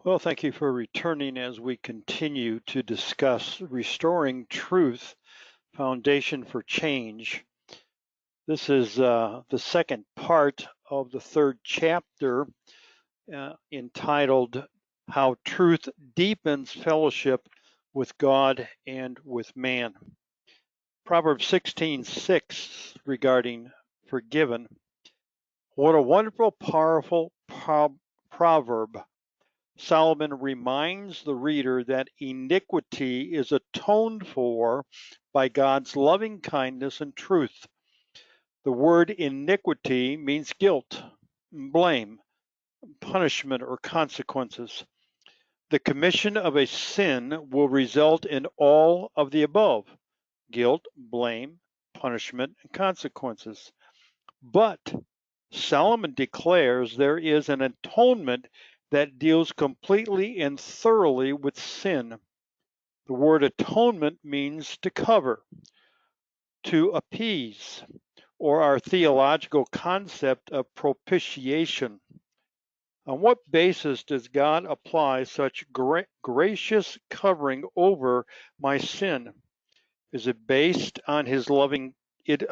Well, thank you for returning as we continue to discuss restoring truth, foundation for change. This is the second part of the third chapter entitled How Truth Deepens Fellowship with God and with Man. Proverbs 16:6 regarding forgiven. What a wonderful, powerful proverb. Solomon reminds the reader that iniquity is atoned for by God's loving kindness and truth. The word iniquity means guilt, blame, punishment, or consequences. The commission of a sin will result in all of the above: guilt, blame, punishment, and consequences. But Solomon declares there is an atonement that deals completely and thoroughly with sin. The word atonement means to cover, to appease, or our theological concept of propitiation. On what basis does God apply such gracious covering over my sin? Is it based on his loving it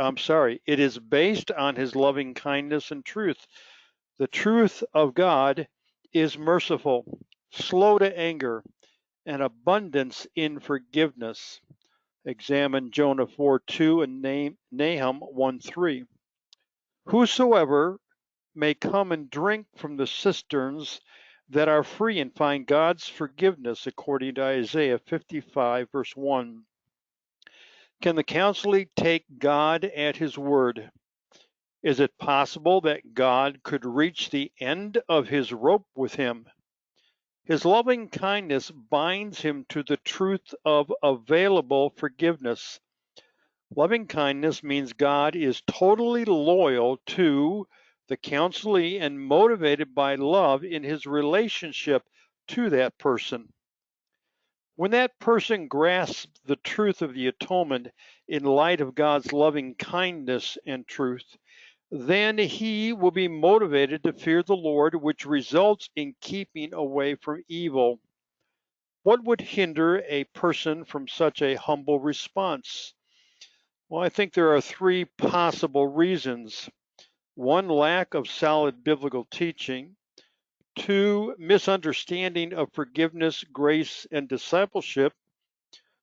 is based on his loving kindness and truth. The truth of God is merciful, slow to anger, and abundance in forgiveness. Examine Jonah 4:2 and Nahum 1:3. Whosoever may come and drink from the cisterns that are free and find God's forgiveness, according to Isaiah 55, verse 1. Can the counselee take God at his word? Is it possible that God could reach the end of his rope with him? His loving kindness binds him to the truth of available forgiveness. Loving kindness means God is totally loyal to the counselee and motivated by love in his relationship to that person. When that person grasps the truth of the atonement in light of God's loving kindness and truth, then he will be motivated to fear the Lord, which results in keeping away from evil. What would hinder a person from such a humble response? Well, I think there are three possible reasons. One, lack of solid biblical teaching. Two, misunderstanding of forgiveness, grace, and discipleship.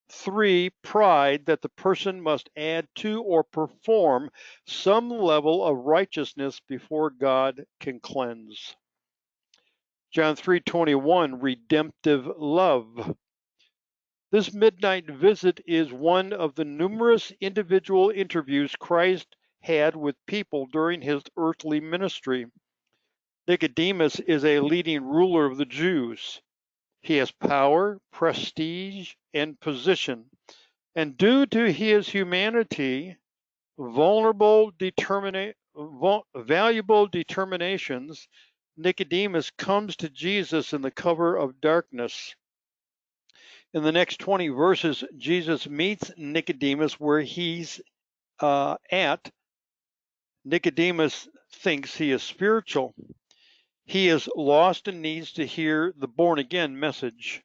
Three, pride that the person must add to or perform some level of righteousness before God can cleanse. John 3:21, redemptive love. This midnight visit is one of the numerous individual interviews Christ had with people during his earthly ministry. Nicodemus is a leading ruler of the Jews. He has power, prestige, and position. And due to his humanity, valuable determinations, Nicodemus comes to Jesus in the cover of darkness. In the next 20 verses, Jesus meets Nicodemus where he's at. Nicodemus thinks he is spiritual. He is lost and needs to hear the born again message.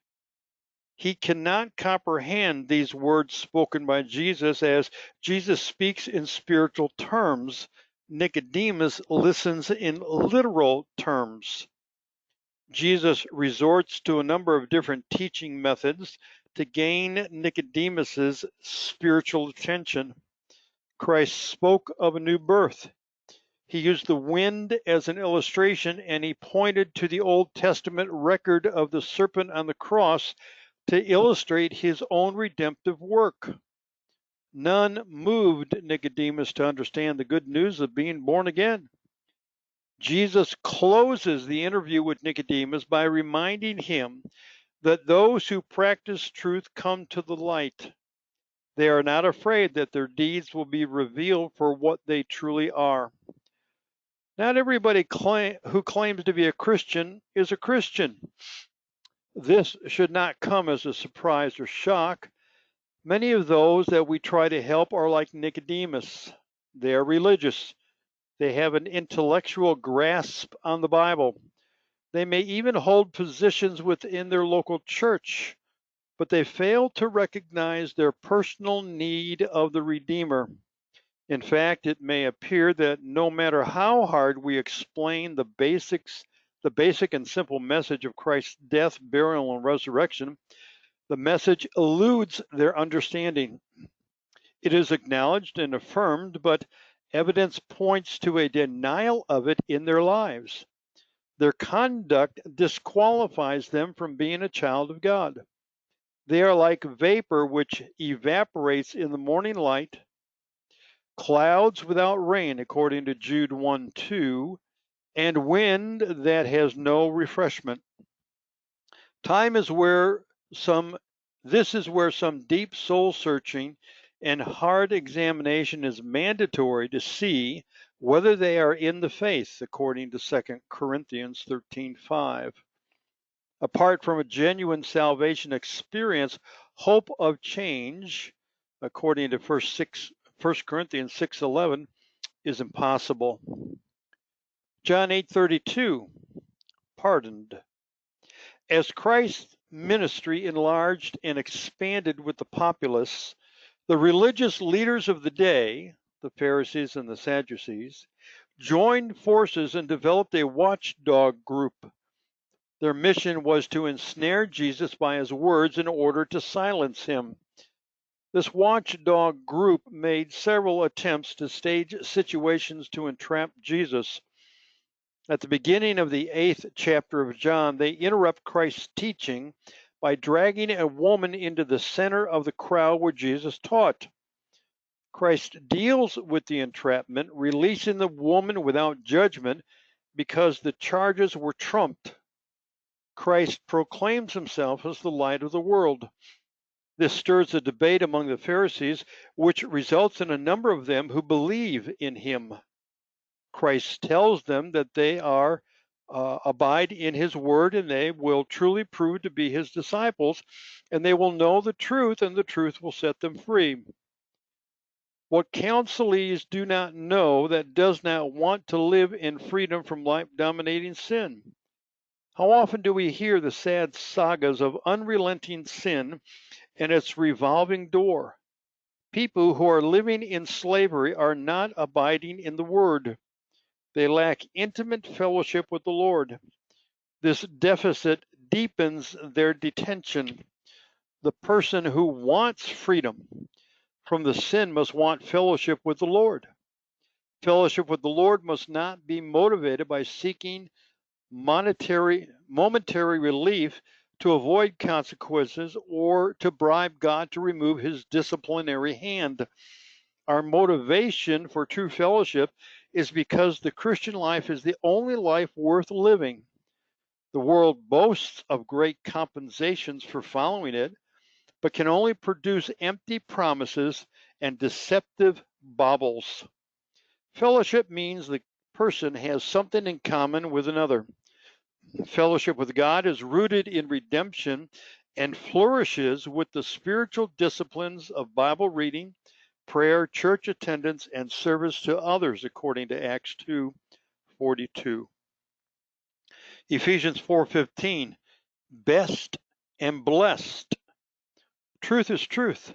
He cannot comprehend these words spoken by Jesus as Jesus speaks in spiritual terms. Nicodemus listens in literal terms. Jesus resorts to a number of different teaching methods to gain Nicodemus's spiritual attention. Christ spoke of a new birth. He used the wind as an illustration, and he pointed to the Old Testament record of the serpent on the cross to illustrate his own redemptive work. None moved Nicodemus to understand the good news of being born again. Jesus closes the interview with Nicodemus by reminding him that those who practice truth come to the light. They are not afraid that their deeds will be revealed for what they truly are. Not everybody who claims to be a Christian is a Christian. This should not come as a surprise or shock. Many of those that we try to help are like Nicodemus. They are religious. They have an intellectual grasp on the Bible. They may even hold positions within their local church, but they fail to recognize their personal need of the Redeemer. In fact, it may appear that no matter how hard we explain the basic and simple message of Christ's death, burial, and resurrection, the message eludes their understanding. It is acknowledged and affirmed, but evidence points to a denial of it in their lives. Their conduct disqualifies them from being a child of God. They are like vapor which evaporates in the morning light, clouds without rain, according to Jude 1:2, and wind that has no refreshment. Time is where some This is where some deep soul searching and hard examination is mandatory to see whether they are in the faith, according to 2 Corinthians 13:5. Apart from a genuine salvation experience, hope of change, according to 1 Corinthians 6:11, is impossible. John 8:32, pardoned. As Christ's ministry enlarged and expanded with the populace, the religious leaders of the day, the Pharisees and the Sadducees, joined forces and developed a watchdog group. Their mission was to ensnare Jesus by his words in order to silence him. This watchdog group made several attempts to stage situations to entrap Jesus. At the beginning of the 8th chapter of John, they interrupt Christ's teaching by dragging a woman into the center of the crowd where Jesus taught. Christ deals with the entrapment, releasing the woman without judgment because the charges were trumped. Christ proclaims himself as the light of the world. This stirs a debate among the Pharisees, which results in a number of them who believe in him. Christ tells them that they are abide in his word, and they will truly prove to be his disciples, and they will know the truth, and the truth will set them free. What counselees do not know that does not want to live in freedom from life-dominating sin? How often do we hear the sad sagas of unrelenting sin and its revolving door? People who are living in slavery are not abiding in the word. They lack intimate fellowship with the Lord. This deficit deepens their detention. The person who wants freedom from the sin must want fellowship with the Lord. Fellowship with the Lord must not be motivated by seeking momentary relief to avoid consequences or to bribe God to remove his disciplinary hand. Our motivation for true fellowship is because the Christian life is the only life worth living. The world boasts of great compensations for following it, but can only produce empty promises and deceptive baubles. Fellowship means the person has something in common with another. Fellowship with God is rooted in redemption and flourishes with the spiritual disciplines of Bible reading, prayer, church attendance, and service to others, according to Acts 2:42. Ephesians 4:15, best and blessed. Truth is truth,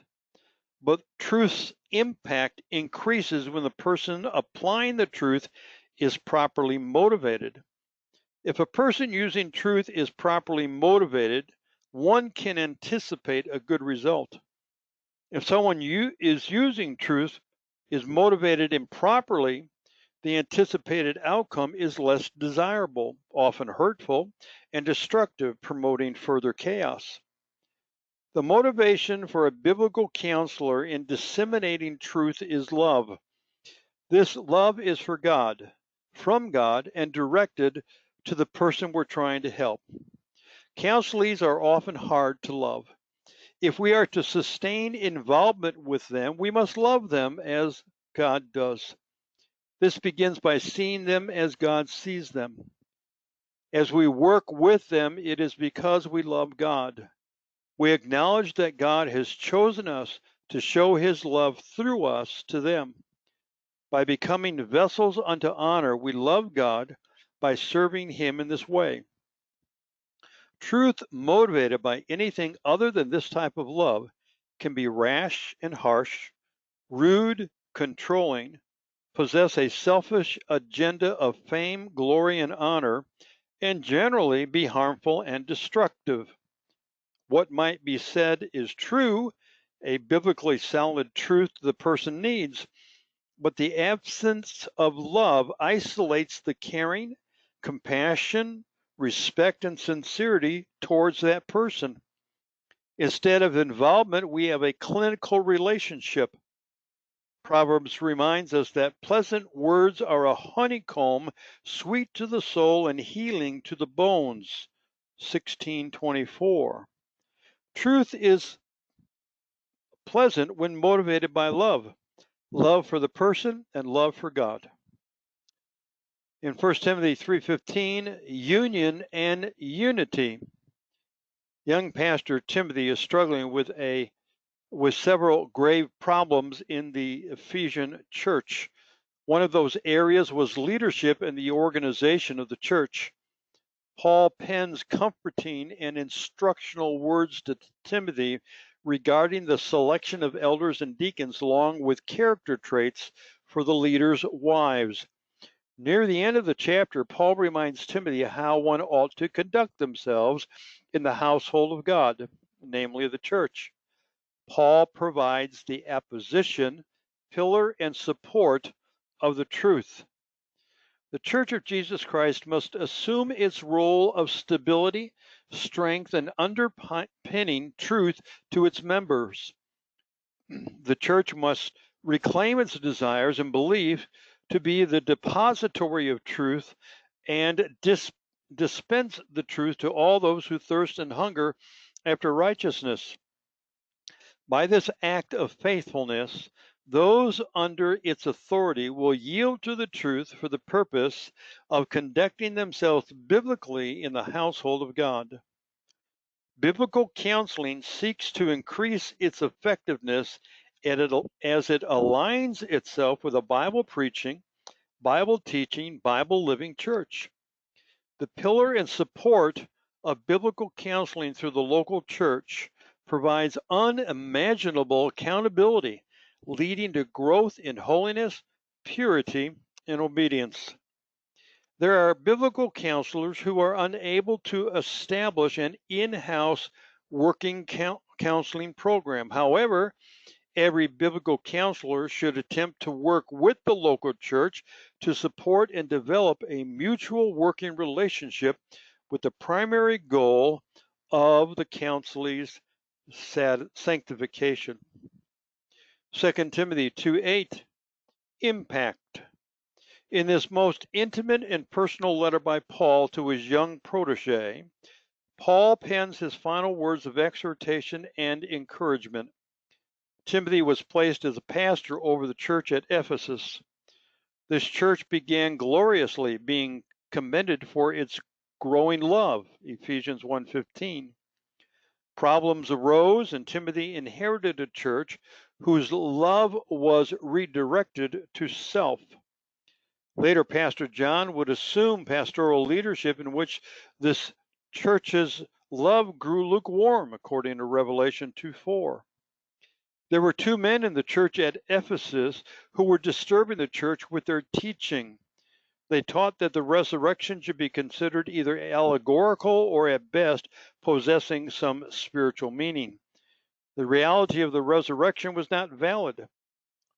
but truth's impact increases when the person applying the truth is properly motivated. If a person using truth is properly motivated, one can anticipate a good result. If someone is using truth is motivated improperly, the anticipated outcome is less desirable, often hurtful and destructive, promoting further chaos. The motivation for a biblical counselor in disseminating truth is love. This love is for God, from God, and directed to the person we're trying to help. Counselees are often hard to love. If we are to sustain involvement with them, we must love them as God does. This begins by seeing them as God sees them. As we work with them, it is because we love God. We acknowledge that God has chosen us to show his love through us to them. By becoming vessels unto honor, we love God by serving him in this way. Truth motivated by anything other than this type of love can be rash and harsh, rude, controlling, possess a selfish agenda of fame, glory, and honor, and generally be harmful and destructive. What might be said is true, a biblically sounded truth the person needs, but the absence of love isolates the caring, compassion, respect, and sincerity towards that person. Instead of involvement, we have a clinical relationship. Proverbs reminds us that pleasant words are a honeycomb, sweet to the soul and healing to the bones. 16:24. Truth is pleasant when motivated by love, love for the person and love for God. In 1 Timothy 3:15, union and unity. Young pastor Timothy is struggling with several grave problems in the Ephesian church. One of those areas was leadership and the organization of the church. Paul pens comforting and instructional words to Timothy regarding the selection of elders and deacons, along with character traits for the leaders' wives. Near the end of the chapter, Paul reminds Timothy how one ought to conduct themselves in the household of God, namely the church. Paul provides the apposition, pillar, and support of the truth. The Church of Jesus Christ must assume its role of stability, strength, and underpinning truth to its members. The church must reclaim its desires and belief to be the depository of truth and dispense the truth to all those who thirst and hunger after righteousness. By this act of faithfulness, those under its authority will yield to the truth for the purpose of conducting themselves biblically in the household of God. Biblical counseling seeks to increase its effectiveness as it aligns itself with a Bible preaching, Bible teaching, Bible living church. The pillar and support of biblical counseling through the local church provides unimaginable accountability, leading to growth in holiness, purity, and obedience. There are biblical counselors who are unable to establish an in-house working counseling program. However, every biblical counselor should attempt to work with the local church to support and develop a mutual working relationship with the primary goal of the counselee's sanctification. 2 Timothy 2:8, impact. In this most intimate and personal letter by Paul to his young protege, Paul pens his final words of exhortation and encouragement. Timothy was placed as a pastor over the church at Ephesus. This church began gloriously, being commended for its growing love, Ephesians 1:15. Problems arose, and Timothy inherited a church whose love was redirected to self. Later, Pastor John would assume pastoral leadership in which this church's love grew lukewarm, according to Revelation 2:4. There were two men in the church at Ephesus who were disturbing the church with their teaching. They taught that the resurrection should be considered either allegorical or at best possessing some spiritual meaning. The reality of the resurrection was not valid.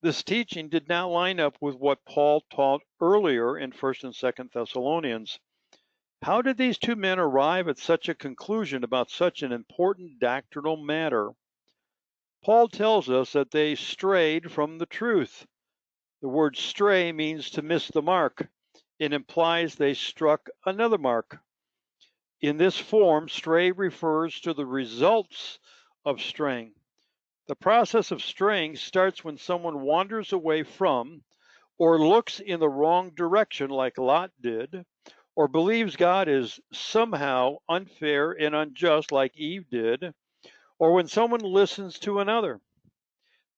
This teaching did not line up with what Paul taught earlier in 1st and 2nd Thessalonians. How did these two men arrive at such a conclusion about such an important doctrinal matter? Paul tells us that they strayed from the truth. The word stray means to miss the mark. It implies they struck another mark. In this form, stray refers to the results of straying. The process of straying starts when someone wanders away from or looks in the wrong direction like Lot did, or believes God is somehow unfair and unjust like Eve did, or when someone listens to another.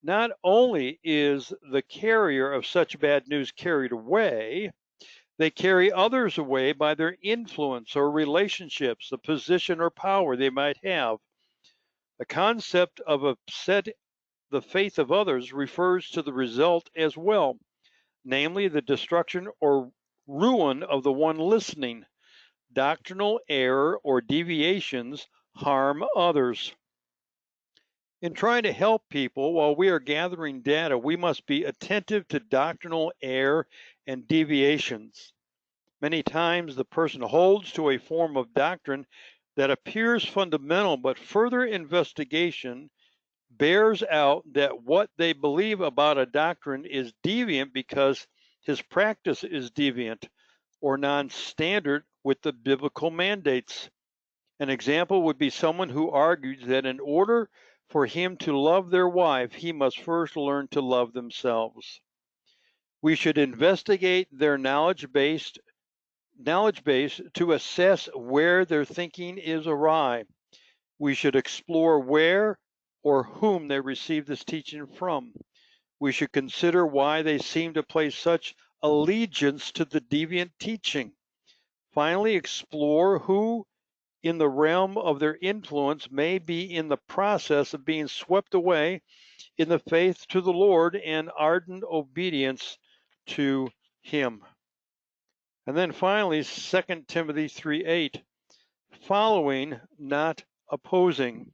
Not only is the carrier of such bad news carried away, They carry others away by their influence or relationships, the position or power they might have. The concept of upset the faith of others refers to the result as well, namely the destruction or ruin of the one listening. Doctrinal error or deviations harm others. In trying to help people while we are gathering data, we must be attentive to doctrinal error and deviations. Many times the person holds to a form of doctrine that appears fundamental, but further investigation bears out that what they believe about a doctrine is deviant because his practice is deviant or non-standard with the biblical mandates. An example would be someone who argues that in order for him to love their wife, he must first learn to love themselves. We should investigate their knowledge base to assess where their thinking is awry. We should explore where or whom they received this teaching from. We should consider why they seem to place such allegiance to the deviant teaching. Finally, explore who in the realm of their influence may be in the process of being swept away in the faith to the Lord and ardent obedience to Him. And then finally, 2 Timothy 3:8, following, not opposing.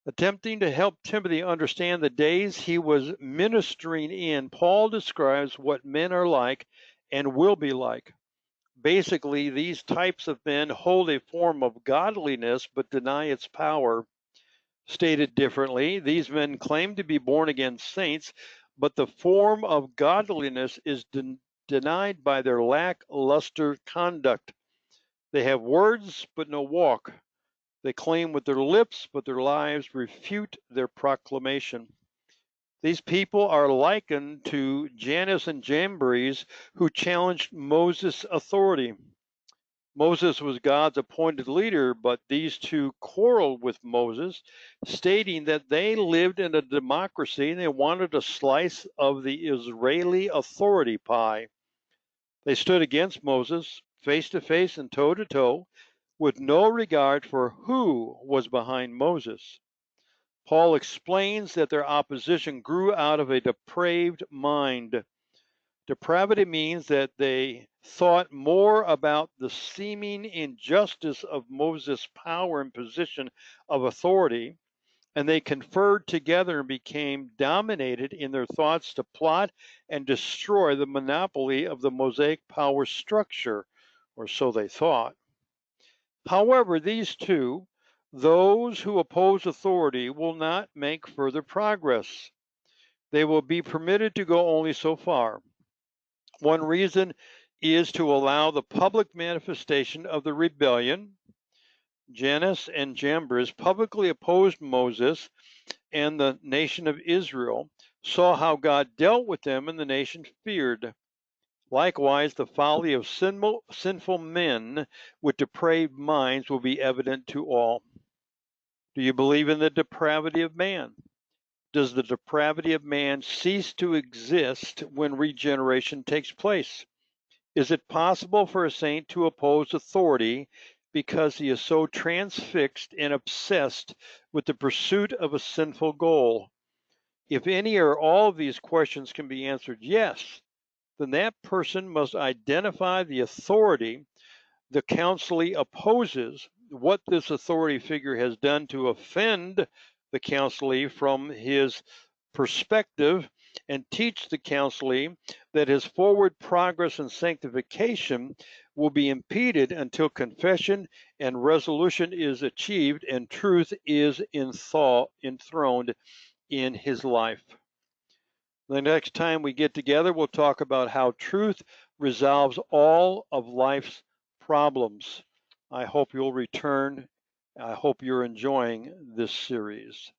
Attempting to help Timothy understand the days he was ministering in, Paul describes what men are like and will be like. Basically, these types of men hold a form of godliness but deny its power. Stated differently, these men claim to be born again saints, but the form of godliness is denied by their lackluster conduct. They have words but no walk. They claim with their lips, but their lives refute their proclamation. These people are likened to Jannes and Jambres, who challenged Moses' authority. Moses was God's appointed leader, but these two quarreled with Moses, stating that they lived in a democracy and they wanted a slice of the Israeli authority pie. They stood against Moses, face to face and toe to toe, with no regard for who was behind Moses. Paul explains that their opposition grew out of a depraved mind. Depravity means that they thought more about the seeming injustice of Moses' power and position of authority, and they conferred together and became dominated in their thoughts to plot and destroy the monopoly of the Mosaic power structure, or so they thought. However, these two, those who oppose authority, will not make further progress. They will be permitted to go only so far. One reason is to allow the public manifestation of the rebellion. Jannes and Jambres publicly opposed Moses, and the nation of Israel saw how God dealt with them, and the nation feared. Likewise, the folly of sinful men with depraved minds will be evident to all. Do you believe in the depravity of man? Does the depravity of man cease to exist when regeneration takes place? Is it possible for a saint to oppose authority because he is so transfixed and obsessed with the pursuit of a sinful goal? If any or all of these questions can be answered yes, then that person must identify the authority the counselee opposes, what this authority figure has done to offend the counselee from his perspective, and teach the counselee that his forward progress and sanctification will be impeded until confession and resolution is achieved and truth is enthroned in his life. The next time we get together, we'll talk about how truth resolves all of life's problems. I hope you'll return. I hope you're enjoying this series.